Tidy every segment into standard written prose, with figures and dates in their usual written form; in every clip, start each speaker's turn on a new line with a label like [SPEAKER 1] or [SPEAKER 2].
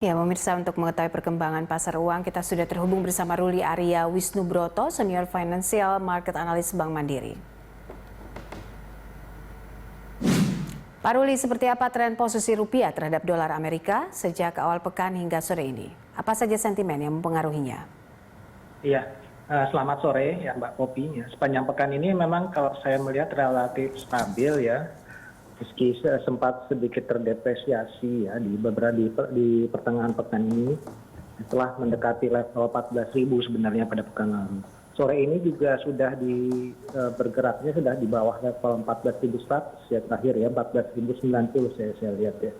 [SPEAKER 1] Ya, pemirsa, untuk mengetahui perkembangan pasar uang, kita sudah terhubung bersama Ruli Arya Wisnubroto, Senior Financial Market Analyst Bank Mandiri. Pak Ruli, seperti apa tren posisi rupiah terhadap dolar Amerika sejak awal pekan hingga sore ini? Apa saja sentimen yang mempengaruhinya?
[SPEAKER 2] Iya, selamat sore ya Mbak Popi. Ya, sepanjang pekan ini memang kalau saya melihat relatif stabil ya, meski sempat sedikit terdepresiasi ya di pertengahan pekan ini setelah mendekati level 14.000 sebenarnya pada pekan lalu. Sore ini juga sudah bergeraknya sudah di bawah level 14.100 ya terakhir ya, 14.090 saya lihat ya.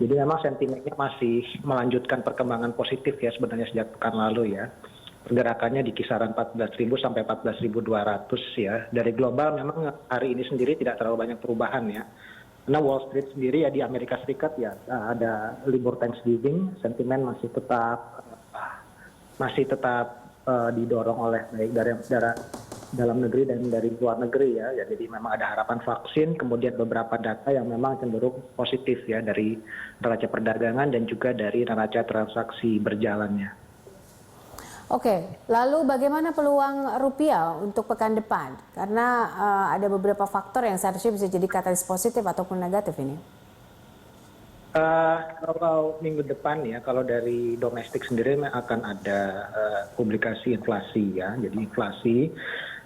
[SPEAKER 2] Jadi memang sentimennya masih melanjutkan perkembangan positif ya sebenarnya sejak pekan lalu ya. Pergerakannya di kisaran 14.000 sampai 14.200 ya. Dari global memang hari ini sendiri tidak terlalu banyak perubahan ya. Karena Wall Street sendiri ya di Amerika Serikat ya ada libur Thanksgiving, sentimen masih tetap didorong oleh baik dari dalam negeri dan dari luar negeri ya. Jadi memang ada harapan vaksin, kemudian beberapa data yang memang cenderung positif ya dari neraca perdagangan dan juga dari neraca transaksi berjalannya.
[SPEAKER 1] Oke, lalu bagaimana peluang rupiah untuk pekan depan? Karena ada beberapa faktor yang seharusnya bisa jadi katalis positif ataupun negatif ini.
[SPEAKER 2] Kalau minggu depan ya, kalau dari domestik sendiri akan ada publikasi inflasi ya. Jadi inflasi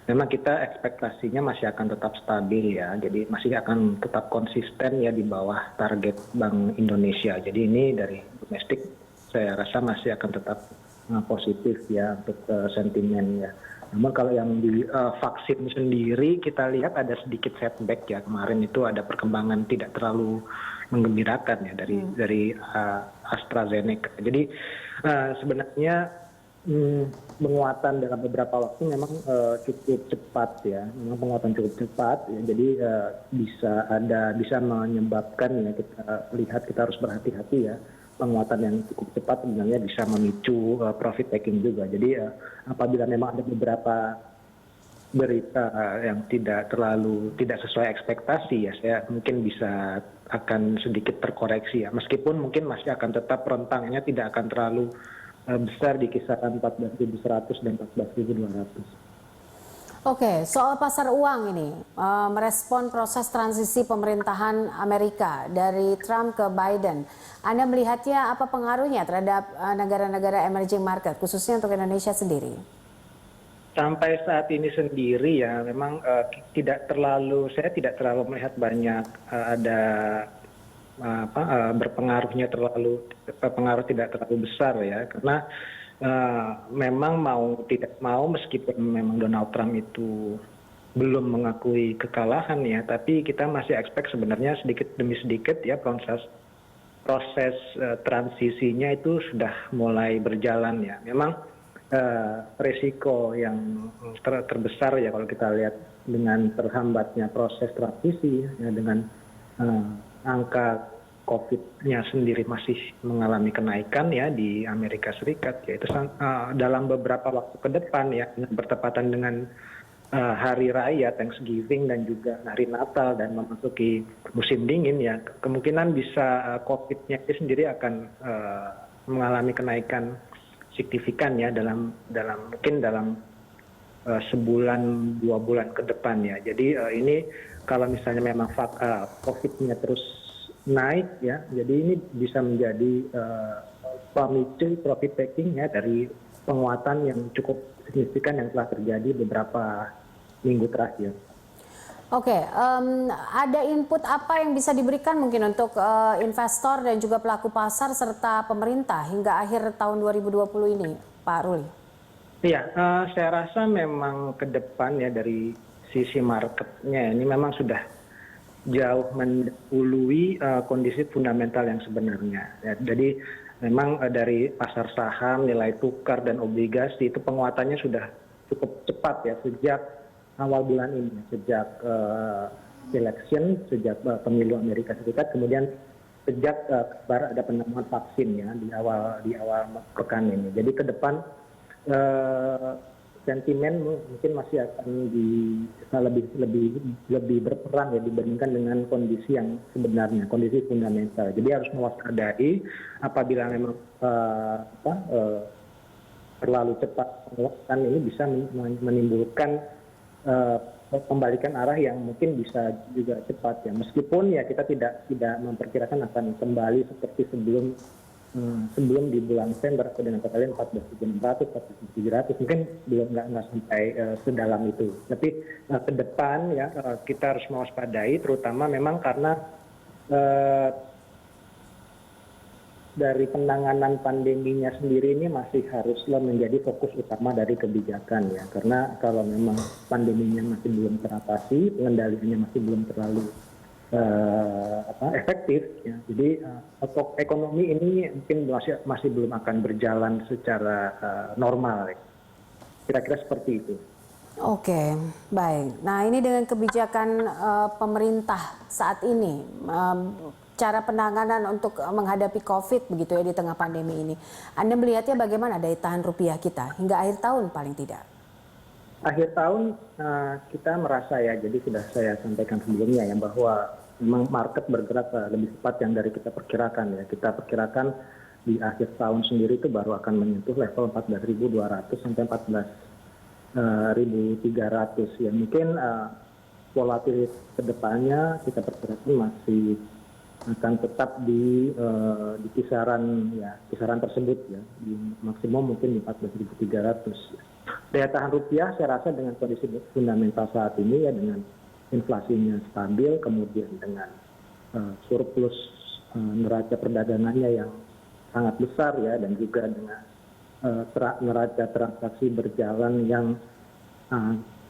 [SPEAKER 2] memang kita ekspektasinya masih akan tetap stabil ya. Jadi masih akan tetap konsisten ya di bawah target Bank Indonesia. Jadi ini dari domestik saya rasa masih akan tetap positif ya untuk sentimen ya. Namun kalau yang di vaksin sendiri kita lihat ada sedikit setback ya, kemarin itu ada perkembangan tidak terlalu menggembirakan ya dari AstraZeneca. Jadi sebenarnya penguatan dalam beberapa waktu memang cukup cepat ya, memang penguatan cukup cepat ya, jadi bisa menyebabkan ya kita lihat kita harus berhati-hati ya. Penguatan yang cukup cepat sebenarnya bisa memicu profit taking juga. Jadi apabila memang ada beberapa berita yang tidak sesuai ekspektasi ya, saya mungkin bisa akan sedikit terkoreksi ya. Meskipun mungkin masih akan tetap rentangnya tidak akan terlalu besar di kisaran 14.100 dan 14.200.
[SPEAKER 1] Oke, soal pasar uang ini, merespon proses transisi pemerintahan Amerika dari Trump ke Biden. Anda melihatnya apa pengaruhnya terhadap negara-negara emerging market, khususnya untuk Indonesia sendiri?
[SPEAKER 2] Sampai saat ini sendiri ya, memang saya tidak terlalu melihat banyak ada berpengaruhnya pengaruh tidak terlalu besar ya, karena memang mau tidak mau meskipun memang Donald Trump itu belum mengakui kekalahan ya, tapi kita masih expect sebenarnya sedikit demi sedikit ya proses transisinya itu sudah mulai berjalan ya. Memang resiko yang terbesar ya kalau kita lihat dengan terhambatnya proses transisi ya, dengan angka COVID-nya sendiri masih mengalami kenaikan ya di Amerika Serikat, yaitu dalam beberapa waktu ke depan ya, bertepatan dengan hari raya Thanksgiving dan juga hari Natal dan memasuki musim dingin ya, kemungkinan bisa COVID-nya itu sendiri akan mengalami kenaikan signifikan ya mungkin dalam sebulan 2 bulan ke depan ya. Jadi ini kalau misalnya memang COVID-nya terus naik ya, jadi ini bisa menjadi pemicu profit taking ya dari penguatan yang cukup signifikan yang telah terjadi beberapa minggu terakhir.
[SPEAKER 1] Oke, ada input apa yang bisa diberikan mungkin untuk investor dan juga pelaku pasar serta pemerintah hingga akhir tahun 2020 ini, Pak Ruli?
[SPEAKER 2] Iya, saya rasa memang ke depan ya dari sisi marketnya ini memang sudah jauh mendahului kondisi fundamental yang sebenarnya. Ya, jadi memang dari pasar saham, nilai tukar dan obligasi itu penguatannya sudah cukup cepat ya sejak awal bulan ini, sejak election, sejak pemilu Amerika Serikat, kemudian sejak kabar ada penemuan vaksin ya di awal pekan ini. Jadi ke depan sentimen mungkin masih akan lebih berperan ya dibandingkan dengan kondisi yang sebenarnya, kondisi fundamental. Jadi harus mewaspadai apabila memang terlalu cepat pengelolaan ini bisa menimbulkan pembalikan arah yang mungkin bisa juga cepat ya. Meskipun ya kita tidak memperkirakan akan kembali seperti sebelum di bulan Desember atau dengan kata lain 14.600, 14.700 mungkin belum nggak sampai sedalam itu. Tapi ke depan ya kita harus mewaspadai, terutama memang karena dari penanganan pandeminya sendiri ini masih haruslah menjadi fokus utama dari kebijakan ya. Karena kalau memang pandeminya masih belum teratasi, pengendaliannya masih belum terlalu efektif ya. Jadi ekonomi ini mungkin masih belum akan berjalan secara normal. Kira-kira seperti itu.
[SPEAKER 1] Oke, baik. Nah, ini dengan kebijakan pemerintah saat ini, cara penanganan untuk menghadapi COVID begitu ya di tengah pandemi ini. Anda melihatnya bagaimana daya tahan rupiah kita hingga akhir tahun paling tidak?
[SPEAKER 2] Akhir tahun kita merasa ya, jadi sudah saya sampaikan sebelumnya ya, bahwa memang market bergerak lebih cepat yang dari kita perkirakan ya. Kita perkirakan di akhir tahun sendiri itu baru akan menyentuh level 14.200 sampai 14.300 ya. Mungkin volatilitas kedepannya kita perkirakan masih akan tetap di kisaran tersebut ya, di maksimum mungkin di 14.300. Daya tahan rupiah saya rasa dengan kondisi fundamental saat ini ya, dengan inflasinya stabil, kemudian dengan surplus neraca perdagangannya yang sangat besar ya, dan juga dengan neraca transaksi berjalan yang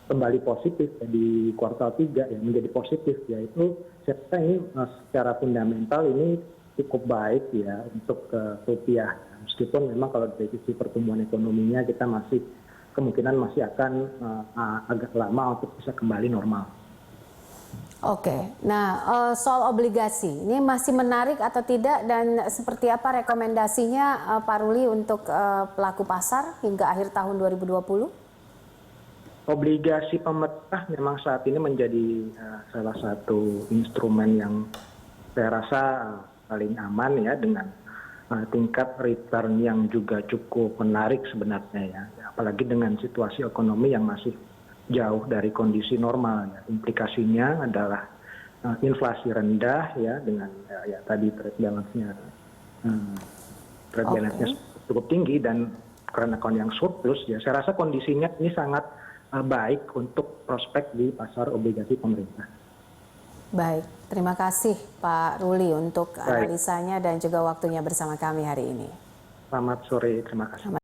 [SPEAKER 2] kembali positif ya, di kuartal 3 ya, menjadi positif ya, itu saya rasa ini secara fundamental ini cukup baik ya untuk rupiah. Meskipun memang kalau dari sisi pertumbuhan ekonominya kita kemungkinan masih akan agak lama untuk bisa kembali normal.
[SPEAKER 1] Oke, nah soal obligasi ini masih menarik atau tidak, dan seperti apa rekomendasinya Pak Ruli untuk pelaku pasar hingga akhir tahun 2020?
[SPEAKER 2] Obligasi pemerintah memang saat ini menjadi salah satu instrumen yang saya rasa paling aman ya, dengan tingkat return yang juga cukup menarik sebenarnya ya. Apalagi dengan situasi ekonomi yang masih jauh dari kondisi normal ya. Implikasinya adalah inflasi rendah ya, dengan ya tadi trade balance-nya cukup tinggi, dan current account yang surplus ya. Saya rasa kondisinya ini sangat baik untuk prospek di pasar obligasi pemerintah.
[SPEAKER 1] Baik, terima kasih Pak Ruli untuk analisanya dan juga waktunya bersama kami hari ini.
[SPEAKER 2] Selamat sore, terima kasih.